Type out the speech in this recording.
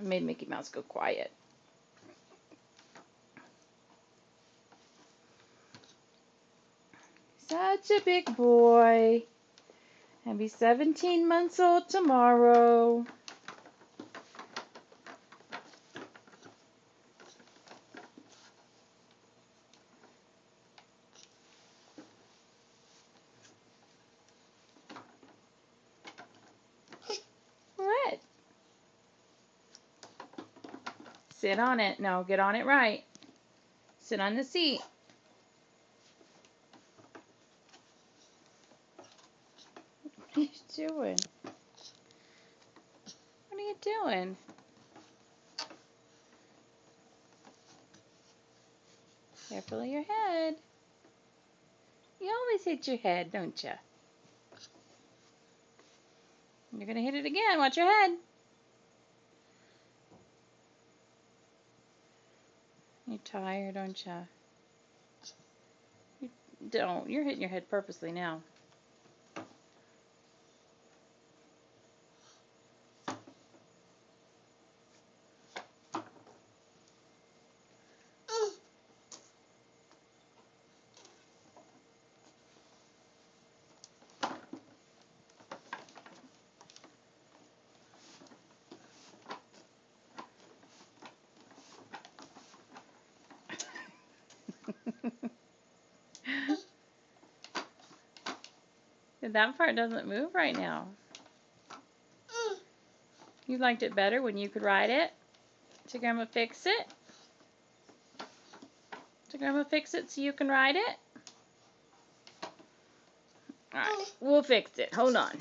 made Mickey Mouse go quiet. Such a big boy. He'll be 17 months old tomorrow. What? Sit on it. No, get on it right. Sit on the seat. What are you doing? What are you doing? Careful of your head. You always hit your head, don't you? You're going to hit it again. Watch your head. You're tired, aren't you? You don't. You're hitting your head purposely now. That part doesn't move right now. You liked it better when you could ride it? So Grandma fix it? So Grandma fix it so you can ride it? Alright, we'll fix it. Hold on.